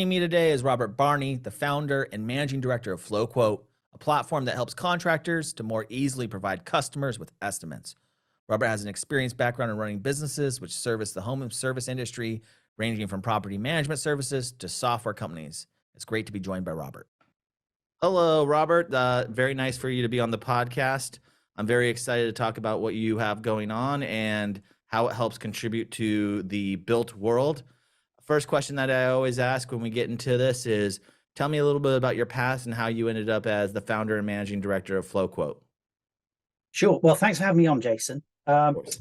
Joining me today is Robert Barney, the founder and managing director of FloQuote, a platform that helps contractors to more easily provide customers with estimates. Robert has an experienced background in running businesses which service the home and service industry, ranging from property management services to software companies. It's great to be joined by Robert. Hello, Robert. Very nice for you to be on the podcast. I'm very excited to talk about what you have going on and how it helps contribute to the built world. First question that I always ask when we get into this is, tell me a little bit about your past and how you ended up as the founder and managing director of FloQuote. Sure. Well, thanks for having me on, Jason. Of course.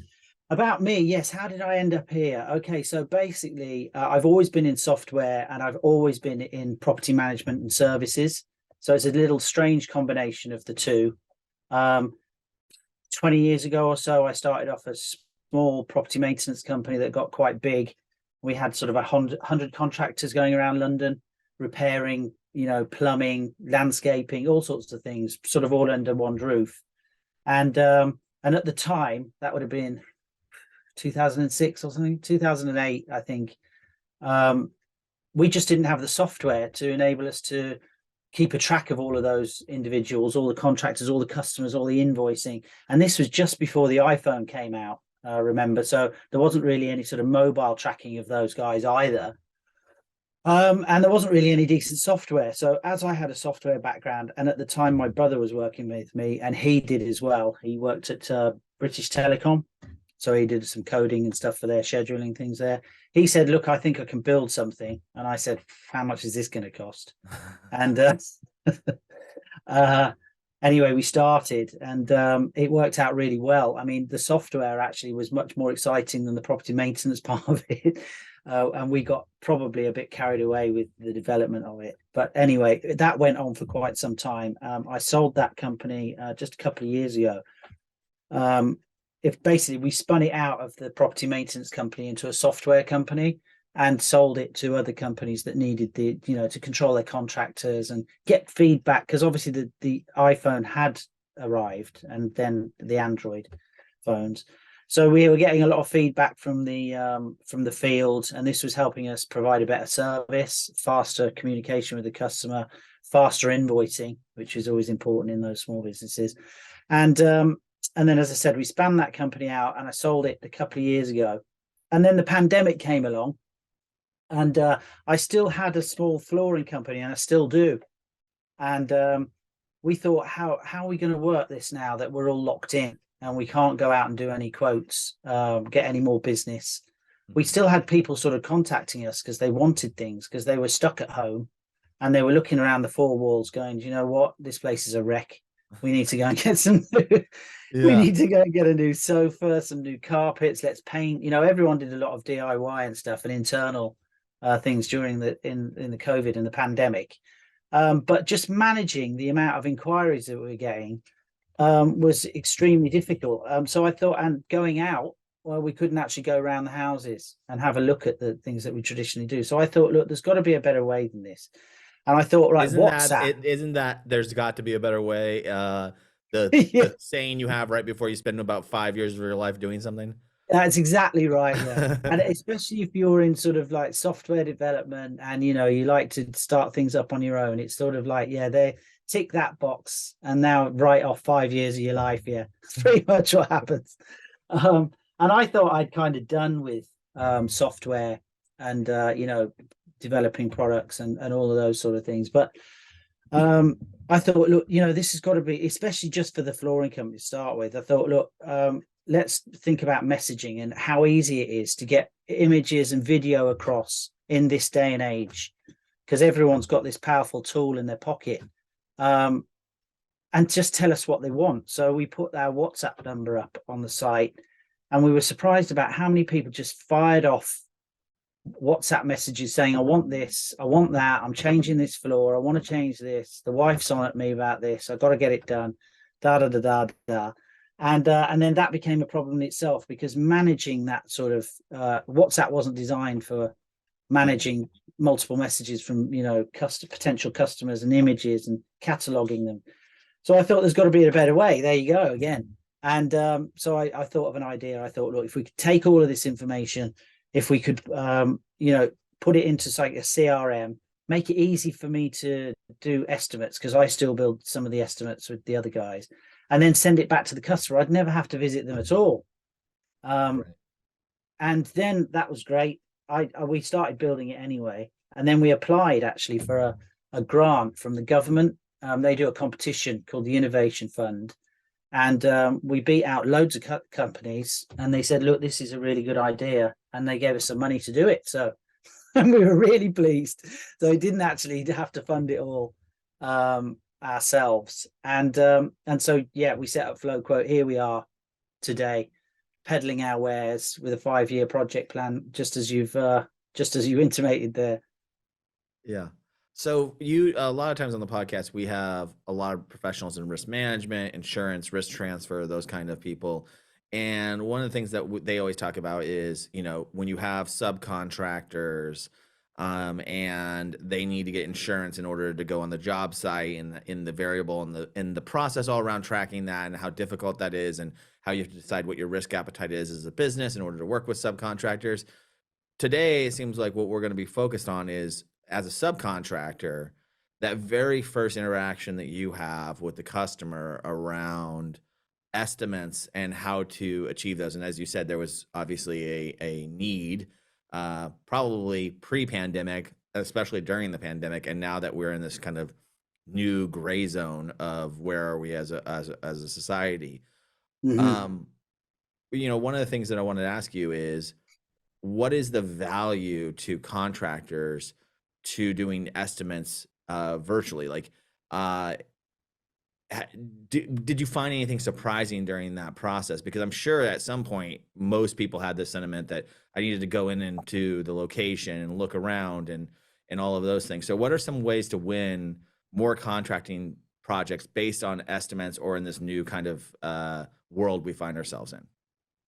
About me, yes. How did I end up here? Okay, so basically, I've always been in software and I've always been in property management and services. So it's a little strange combination of the two. 20 years ago or so, I started off a small property maintenance company that got quite big. We had sort of 100 contractors going around London, repairing, plumbing, landscaping, all sorts of things, sort of all under one roof. And at the time, that would have been 2006 or something, 2008, I think. We just didn't have the software to enable us to keep a track of all of those individuals, all the contractors, all the customers, all the invoicing. And this was just before the iPhone came out, remember. So there wasn't really any sort of mobile tracking of those guys either. And there wasn't really any decent software. So as I had a software background, and at the time my brother was working with me, and he did as well. He worked at British Telecom. So he did some coding and stuff for their scheduling things there. He said, look, I think I can build something. And I said, how much is this going to cost? And anyway, we started, and it worked out really well. I mean, the software actually was much more exciting than the property maintenance part of it. And we got probably a bit carried away with the development of it. But anyway, that went on for quite some time. I sold that company just a couple of years ago. If basically we spun it out of the property maintenance company into a software company and sold it to other companies that needed to control their contractors and get feedback, because obviously the iPhone had arrived and then the Android phones. So we were getting a lot of feedback from the field, and this was helping us provide a better service, faster communication with the customer, faster invoicing, which is always important in those small businesses. And then, as I said, we spun that company out and I sold it a couple of years ago. And then the pandemic came along, and I still had a small flooring company, and I still do. And we thought, how are we going to work this now that we're all locked in and we can't go out and do any quotes, get any more business? We still had people sort of contacting us because they wanted things, because they were stuck at home and they were looking around the four walls going, do you know what? This place is a wreck. We need to go and get some we need to go and get a new sofa, some new carpets, let's paint. Everyone did a lot of DIY and stuff and internal things during the COVID and the pandemic. But just managing the amount of inquiries that we were getting was extremely difficult. So I thought, and going out, well, we couldn't actually go around the houses and have a look at the things that we traditionally do. So I thought, look, there's got to be a better way than this. And I thought, right, isn't that there's got to be a better way? The saying you have right before you spend about 5 years of your life doing something. That's exactly right. Yeah. And especially if you're in sort of like software development and, you like to start things up on your own, it's sort of like, they tick that box and now write off 5 years of your life. Yeah, that's pretty much what happens. And I thought I'd kind of done with software and, developing products and all of those sort of things. But I thought, look, this has got to be, especially just for the flooring company to start with. I thought, look, let's think about messaging and how easy it is to get images and video across in this day and age, because everyone's got this powerful tool in their pocket, and just tell us what they want. So we put our WhatsApp number up on the site, and we were surprised about how many people just fired off WhatsApp messages saying, I want this, I want that, I'm changing this floor, I want to change this, the wife's on at me about this, I've got to get it done, and then that became a problem in itself, because managing that sort of WhatsApp wasn't designed for managing multiple messages from potential customers and images and cataloging them. So I thought there's got to be a better way. There you go again. And so I thought of an idea. I thought, look, if we could take all of this information, if we could, put it into like a CRM, make it easy for me to do estimates, because I still build some of the estimates with the other guys, and then send it back to the customer. I'd never have to visit them at all. Right. And then that was great. We started building it anyway, and then we applied actually for a grant from the government. They do a competition called the Innovation Fund, and we beat out loads of companies, and they said, look, this is a really good idea, and they gave us some money to do it. So and we were really pleased. So we didn't actually have to fund it all ourselves. And so yeah, we set up FloQuote. Here we are today, peddling our wares with a 5-year project plan, just as you intimated there. Yeah. So a lot of times on the podcast, we have a lot of professionals in risk management, insurance, risk transfer, those kind of people. And one of the things that they always talk about is, when you have subcontractors, and they need to get insurance in order to go on the job site, and in the variable and the process all around tracking that, and how difficult that is, and how you have to decide what your risk appetite is as a business in order to work with subcontractors. Today, it seems like what we're going to be focused on is, as a subcontractor, that very first interaction that you have with the customer around estimates and how to achieve those. And as you said, there was obviously a need, probably pre-pandemic, especially during the pandemic, and now that we're in this kind of new gray zone of where are we as a society. Mm-hmm. One of the things that I wanted to ask you is, what is the value to contractors to doing estimates virtually? Like, did you find anything surprising during that process? Because I'm sure at some point most people had this sentiment that I needed to go into the location and look around and all of those things. So what are some ways to win more contracting projects based on estimates, or in this new kind of world we find ourselves in?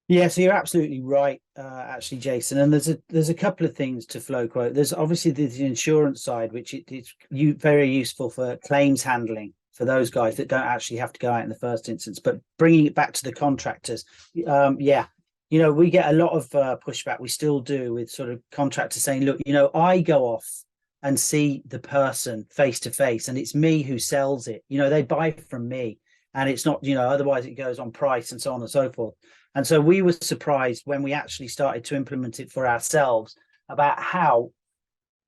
Yeah, so you're absolutely right, actually, Jason. And there's a couple of things to FloQuote. There's obviously the insurance side, which it's very useful for claims handling for those guys that don't actually have to go out in the first instance. But bringing it back to the contractors, yeah, we get a lot of pushback. We still do, with sort of contractors saying, look, I go off and see the person face to face, and it's me who sells it. They buy from me, and it's not, otherwise it goes on price and so on and so forth. And so we were surprised when we actually started to implement it for ourselves about how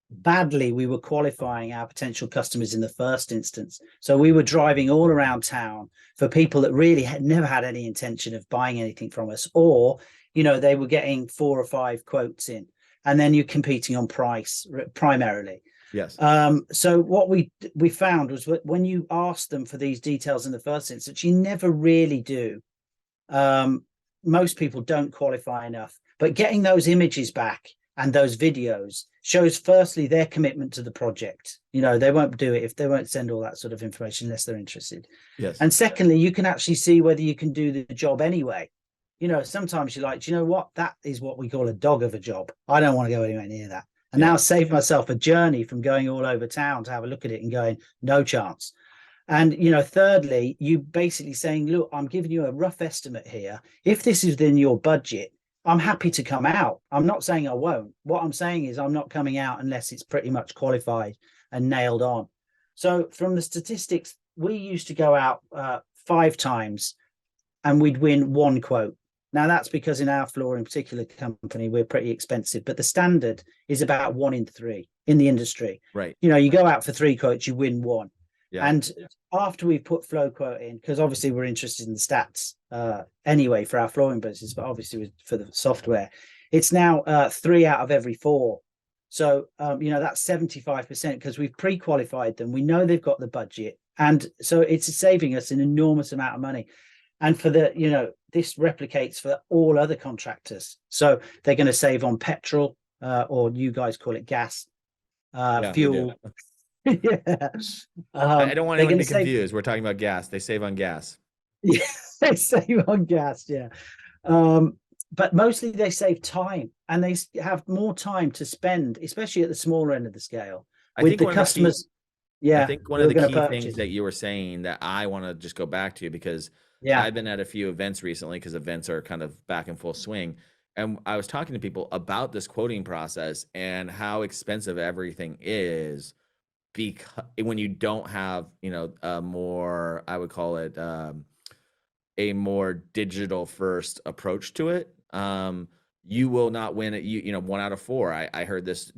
badly we were qualifying our potential customers in the first instance. So we were driving all around town for people that really had never had any intention of buying anything from us, or, they were getting 4 or 5 quotes in, and then you're competing on price primarily. Yes. So what we found was that when you ask them for these details in the first instance, you never really do. Most people don't qualify enough, but getting those images back and those videos shows, firstly, their commitment to the project. They won't do it if they won't send all that sort of information unless they're interested. Yes. And secondly, you can actually see whether you can do the job anyway. Sometimes you're like, do you know what? That is what we call a dog of a job. I don't want to go anywhere near that. And now save myself a journey from going all over town to have a look at it and going, no chance. And, thirdly, you basically saying, look, I'm giving you a rough estimate here. If this is within your budget, I'm happy to come out. I'm not saying I won't. What I'm saying is I'm not coming out unless it's pretty much qualified and nailed on. So from the statistics, we used to go out 5 times and we'd win 1 quote. Now, that's because in our flooring particular company, we're pretty expensive, but the standard is about 1 in 3 in the industry. Right. You go out for 3 quotes, you win 1. Yeah. And after we put FloQuote in, because obviously we're interested in the stats anyway for our flooring business, but obviously for the software, it's now 3 out of every 4. So, that's 75% because we've pre-qualified them. We know they've got the budget. And so it's saving us an enormous amount of money. And for this replicates for all other contractors. So they're going to save on petrol, or you guys call it gas, fuel. Yeah. I don't want anyone to be confused. We're talking about gas. They save on gas. Yeah, they save on gas. Yeah. But mostly they save time, and they have more time to spend, especially at the smaller end of the scale, with the customers. I think one of the key things that you were saying that I want to just go back to, because I've been at a few events recently, because events are kind of back in full swing, And I was talking to people about this quoting process and how expensive everything is, because when you don't have, a more, I would call it, a more digital first approach to it, you will not win it. 1 out of 4. I heard this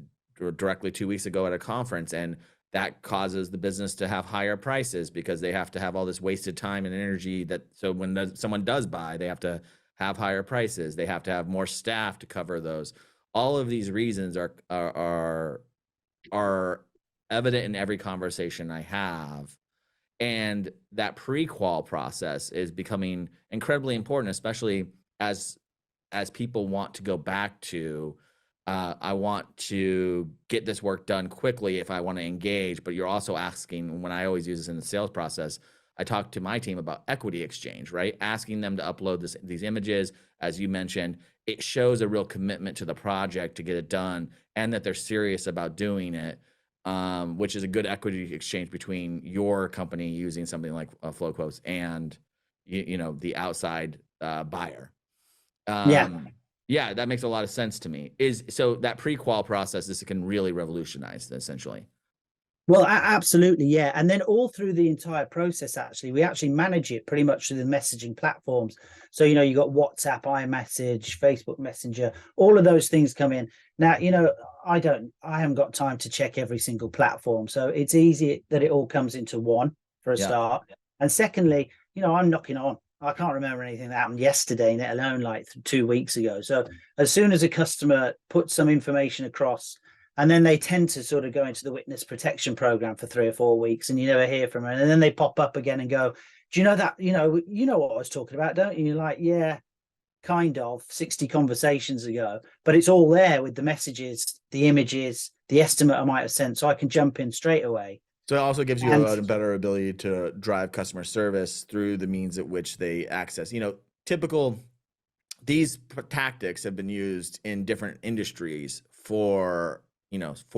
directly 2 weeks ago at a conference, and that causes the business to have higher prices because they have to have all this wasted time and energy so when someone does buy, they have to have higher prices. They have to have more staff to cover those. All of these reasons are evident in every conversation I have. And that pre-qual process is becoming incredibly important, especially as people want to go back to, I want to get this work done quickly if I want to engage. But you're also asking, when I always use this in the sales process, I talk to my team about equity exchange, right? Asking them to upload these images. As you mentioned, it shows a real commitment to the project to get it done and that they're serious about doing it, which is a good equity exchange between your company using something like FloQuotes and, the outside buyer. Yeah. Yeah, that makes a lot of sense to me. So that pre-qual process, this can really revolutionize, essentially. Well, absolutely, yeah. And then all through the entire process, actually, we actually manage it pretty much through the messaging platforms. So, you got WhatsApp, iMessage, Facebook Messenger, all of those things come in. Now, I haven't got time to check every single platform. So it's easy that it all comes into one for a start. And secondly, I'm knocking on. I can't remember anything that happened yesterday, let alone like 2 weeks ago. So as soon as a customer puts some information across, and then they tend to sort of go into the witness protection program for 3 or 4 weeks, and you never hear from them. And then they pop up again and go, "Do you know that? You know what I was talking about, don't you?" You're like, "Yeah, kind of. 60 conversations ago." But it's all there with the messages, the images, the estimate I might have sent, so I can jump in straight away. So it also gives you a better ability to drive customer service through the means at which they access. These tactics have been used in different industries for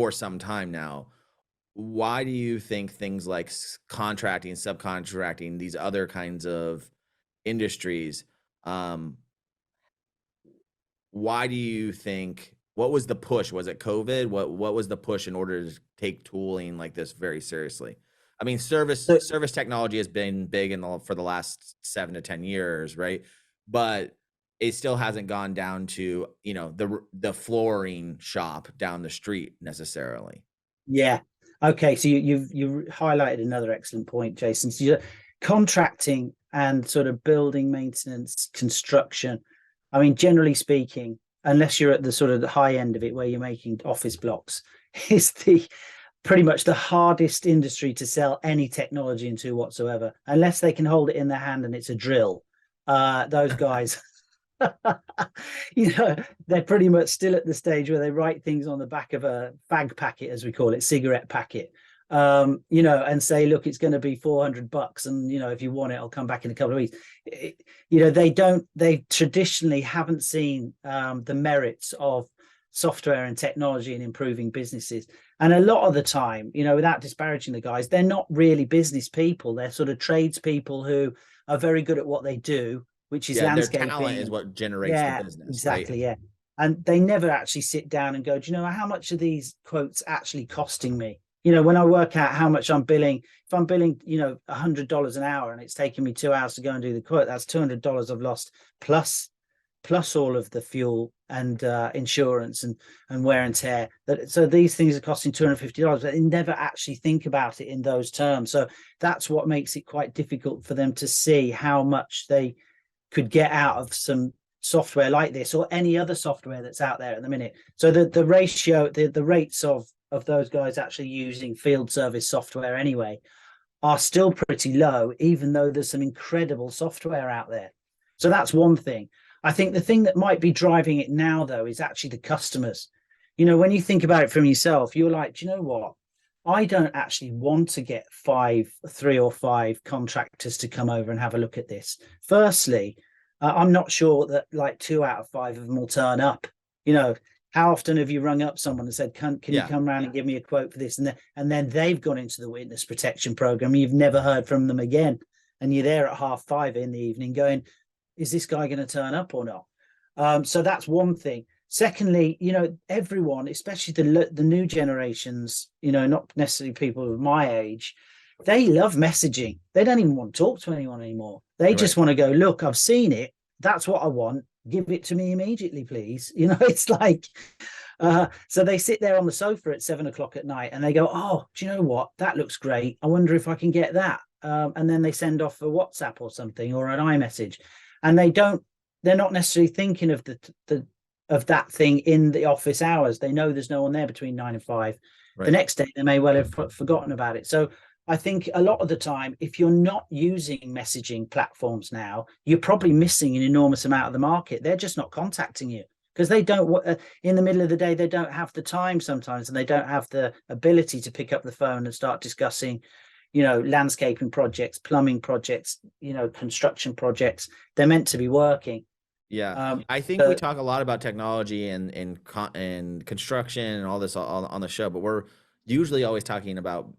some time now. Why do you think things like contracting, subcontracting, these other kinds of industries, why do you think, what was the push? Was it COVID? What was the push in order to take tooling like this very seriously? I mean, service technology has been big for the last 7 to 10 years, right? But it still hasn't gone down to, the flooring shop down the street necessarily. Yeah. Okay. So you've highlighted another excellent point, Jason. So contracting and sort of building maintenance, construction. I mean, generally speaking, unless you're at the sort of the high end of it where you're making office blocks, is pretty much the hardest industry to sell any technology into whatsoever, unless they can hold it in their hand and it's a drill. Those guys, they're pretty much still at the stage where they write things on the back of a fag packet, as we call it, cigarette packet, and say, look, it's going to be $400, and if you want it, I'll come back in a couple of weeks. They traditionally haven't seen the merits of software and technology in improving businesses. And a lot of the time, without disparaging the guys, they're not really business people. They're sort of tradespeople who are very good at what they do, which is landscaping. Their talent is what generates the business. Exactly, right? yeah. And they never actually sit down and go, do you know how much are these quotes actually costing me? When I work out how much I'm billing, if I'm billing, $100 an hour and it's taking me 2 hours to go and do the quote, that's $200 I've lost, plus all of the fuel and insurance and wear and tear. So these things are costing $250, but they never actually think about it in those terms. So that's what makes it quite difficult for them to see how much they could get out of some software like this or any other software that's out there at the minute. So the ratio, the rates of those guys actually using field service software anyway are still pretty low, even though there's some incredible software out there. So that's one thing. I think the thing that might be driving it now, though, is actually the customers. When you think about it from yourself, you're like, do you know what? I don't actually want to get 3 or 5 contractors to come over and have a look at this. Firstly, I'm not sure that like 2 out of 5 of them will turn up. How often have you rung up someone and said, can you come around and give me a quote for this? And then they've gone into the witness protection program. You've never heard from them again. And you're there at 5:30 in the evening going, is this guy going to turn up or not? So that's one thing. Secondly, everyone, especially the new generations, not necessarily people of my age, they love messaging. They don't even want to talk to anyone anymore. They just want to go, look, I've seen it. That's what I want. Give it to me immediately, please. It's like, so they sit there on the sofa at 7 o'clock at night and they go, oh, do you know what? That looks great. I wonder if I can get that. And then they send off a WhatsApp or something or an iMessage, and they're not necessarily thinking of of that thing in the office hours. They know there's no one there between 9 and 5. Right. The next day they may well have forgotten about it. So I think a lot of the time, if you're not using messaging platforms now, you're probably missing an enormous amount of the market. They're just not contacting you because they don't, in the middle of the day, they don't have the time sometimes, and they don't have the ability to pick up the phone and start discussing, landscaping projects, plumbing projects, construction projects. They're meant to be working. Yeah, I think we talk a lot about technology and construction and all this on the show, but we're usually always talking about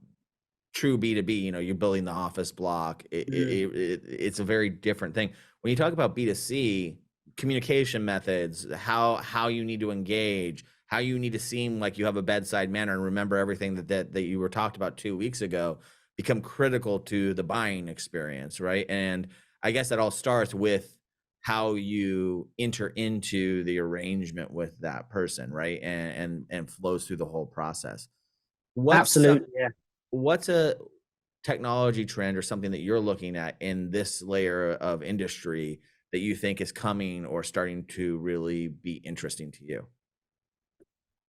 true B2B. You're building the office block. It's a very different thing. When you talk about B2C, communication methods, how you need to engage, how you need to seem like you have a bedside manner and remember everything that you were talked about 2 weeks ago, become critical to the buying experience, right? And I guess that all starts with how you enter into the arrangement with that person, right? And flows through the whole process. Absolutely, yeah. What's a technology trend or something that you're looking at in this layer of industry that you think is coming or starting to really be interesting to you?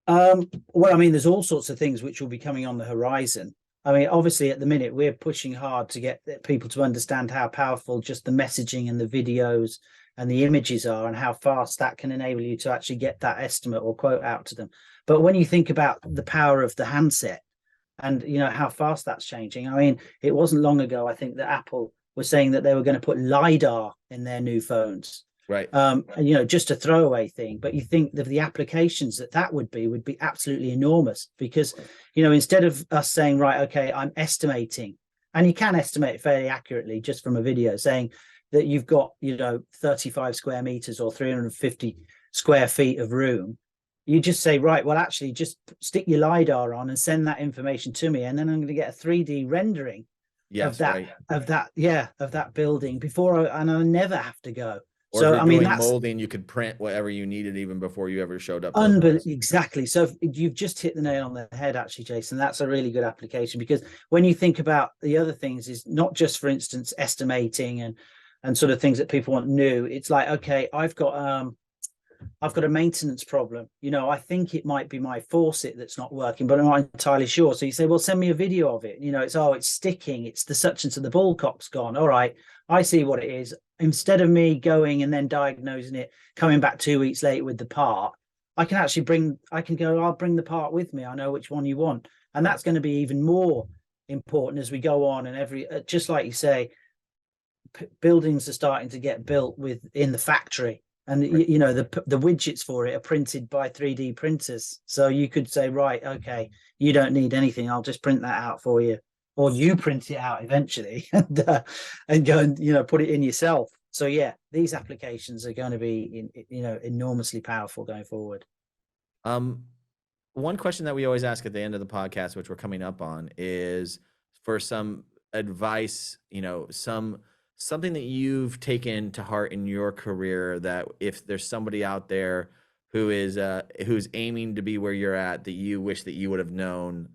Well, I mean, there's all sorts of things which will be coming on the horizon. I mean, obviously, at the minute, we're pushing hard to get people to understand how powerful just the messaging and the videos and the images are, and how fast that can enable you to actually get that estimate or quote out to them. But when you think about the power of the handset and, how fast that's changing, I mean, it wasn't long ago, I think, that Apple was saying that they were going to put LiDAR in their new phones. Right. Just a throwaway thing, but you think that the applications that would be absolutely enormous, because, instead of us saying, right, okay, I'm estimating, and you can estimate fairly accurately just from a video, saying that you've got, 35 square meters or 350 square feet of room. You just say, right, well, actually just stick your LiDAR on and send that information to me. And then I'm going to get a 3D rendering of that building and I'll never have to go. Or so, if you're doing molding, you could print whatever you needed even before you ever showed up. Exactly. So you've just hit the nail on the head, actually, Jason. That's a really good application, because when you think about the other things, is not just, for instance, estimating and sort of things that people want new. It's like, okay, I've got a maintenance problem. I think it might be my faucet that's not working, but I'm not entirely sure. So you say, well, send me a video of it. It's sticking. It's the such and so the ball cock's gone. All right, I see what it is. Instead of me going and then diagnosing it, coming back 2 weeks later with the part, I can actually I'll bring the part with me. I know which one you want. And that's going to be even more important as we go on. And just like you say, buildings are starting to get built in the factory. And, the widgets for it are printed by 3D printers. So you could say, right, okay, you don't need anything. I'll just print that out for you. Or you print it out eventually and go and, put it in yourself. So, yeah, these applications are going to be, enormously powerful going forward. One question that we always ask at the end of the podcast, which we're coming up on, is for some advice, something that you've taken to heart in your career, that if there's somebody out there who's aiming to be where you're at, that you wish that you would have known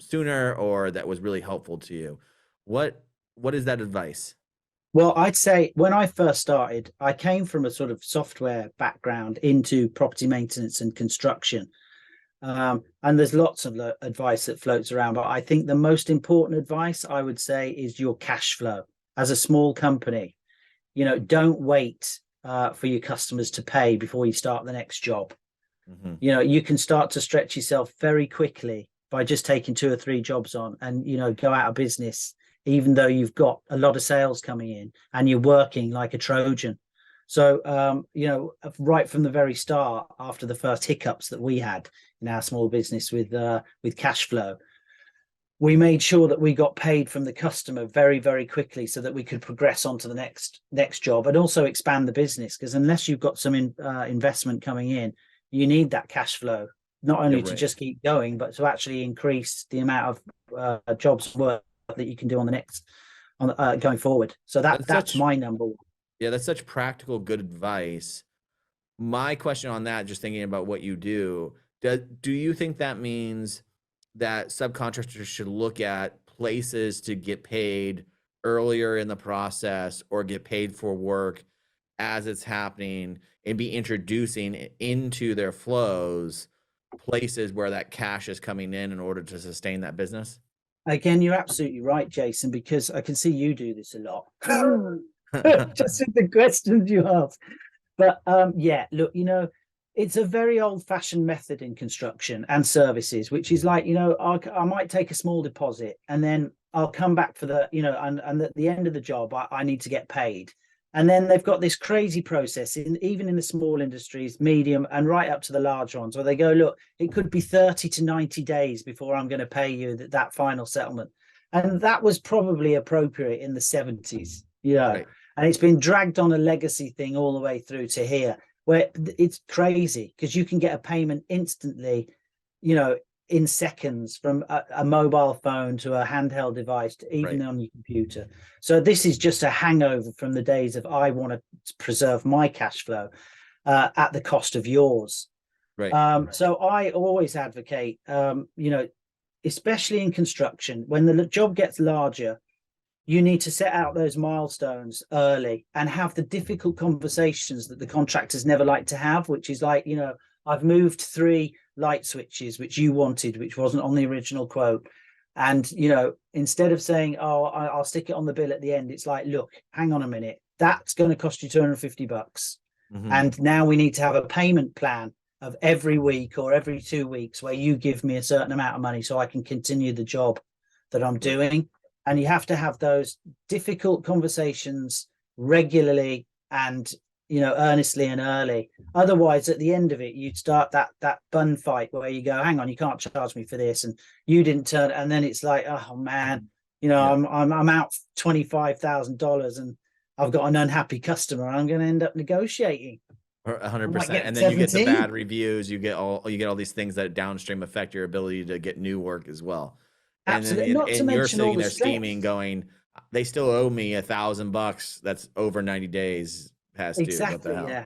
sooner, or that was really helpful to you, what is that advice? Well, I'd say when I first started, I came from a sort of software background into property maintenance and construction. And there's lots of advice that floats around, but I think the most important advice I would say is your cash flow. As a small company, don't wait for your customers to pay before you start the next job. Mm-hmm. You can start to stretch yourself very quickly by just taking 2 or 3 jobs on and, go out of business, even though you've got a lot of sales coming in and you're working like a Trojan. So, right from the very start, after the first hiccups that we had in our small business with cash flow, we made sure that we got paid from the customer very, very quickly so that we could progress on to the next job and also expand the business. Because unless you've got some investment coming in, you need that cash flow, not only to just keep going, but to actually increase the amount of jobs work that you can do on the next going forward. So that's my number one. Yeah, that's such practical, good advice. My question on that, just thinking about what you do you think that means that subcontractors should look at places to get paid earlier in the process or get paid for work as it's happening and be introducing into their flows places where that cash is coming in order to sustain that business? Again, you're absolutely right, Jason, because I can see you do this a lot. Just with the questions you ask. But yeah, look, it's a very old-fashioned method in construction and services, which is like, I might take a small deposit and then I'll come back for the, and at the end of the job, I need to get paid. And then they've got this crazy process, even in the small industries, medium, and right up to the large ones, where they go, look, it could be 30 to 90 days before I'm going to pay you that final settlement. And that was probably appropriate in the 70s, Right. And it's been dragged on a legacy thing all the way through to here, where it's crazy because you can get a payment instantly, in seconds from a mobile phone to a handheld device to even on your computer. So this is just a hangover from the days of I want to preserve my cash flow at the cost of yours. Right. So I always advocate, especially in construction, when the job gets larger, you need to set out those milestones early and have the difficult conversations that the contractors never like to have, which is like, I've moved 3 light switches, which you wanted, which wasn't on the original quote. And, instead of saying, oh, I'll stick it on the bill at the end, it's like, look, hang on a minute, that's going to cost you $250. Mm-hmm. And now we need to have a payment plan of every week or every 2 weeks where you give me a certain amount of money so I can continue the job that I'm doing. And you have to have those difficult conversations regularly and, earnestly and early. Otherwise, at the end of it, you'd start that bun fight where you go, hang on, you can't charge me for this. And you didn't turn. And then it's like, oh, man, I'm out $25,000 and I've got an unhappy customer. I'm going to end up negotiating. 100%. And then 17. You get the bad reviews. You get all these things that downstream affect your ability to get new work as well. Absolutely. And you're sitting there scheming, going, they still owe me $1,000. That's over 90 days past due. Exactly. Yeah.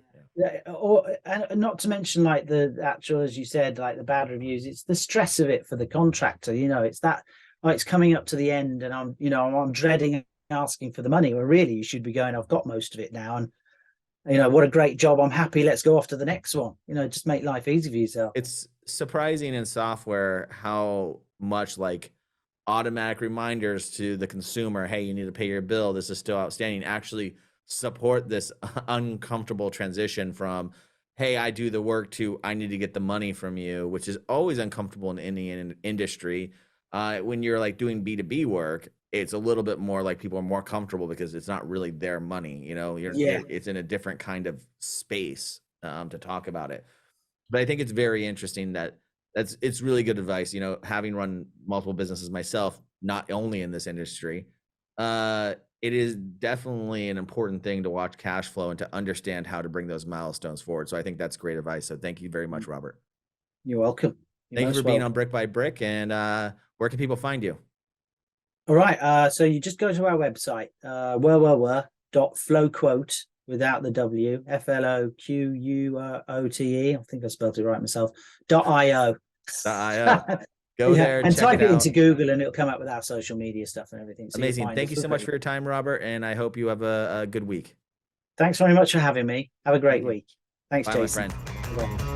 Or and not to mention like the actual, as you said, like the bad reviews. It's the stress of it for the contractor. It's that it's coming up to the end, and I'm dreading asking for the money. Where really you should be going, I've got most of it now, and what a great job. I'm happy. Let's go off to the next one. Just make life easy for yourself. It's surprising in software how much like automatic reminders to the consumer, hey, you need to pay your bill, this is still outstanding, actually support this uncomfortable transition from, hey, I do the work, to I need to get the money from you, which is always uncomfortable in any industry. When you're like doing B2B work, it's a little bit more like people are more comfortable because it's not really their money. It's in a different kind of space to talk about it. But I think it's very interesting it's really good advice. Having run multiple businesses myself, not only in this industry, it is definitely an important thing to watch cash flow and to understand how to bring those milestones forward. So I think that's great advice. So thank you very much, Robert. You're welcome. Thank you for being on Brick by Brick. And where can people find you? All right. So you just go to our website, FloQuote, without the W, FloQuote. I think I spelled it right myself. .io. Go there and type it into Google, and it'll come up with our social media stuff and everything. So amazing. Thank you so much for your time, Robert, and I hope you have a good week. Thanks very much for having me. Have a great week. Thanks, Bye, Jason. my friend. Bye.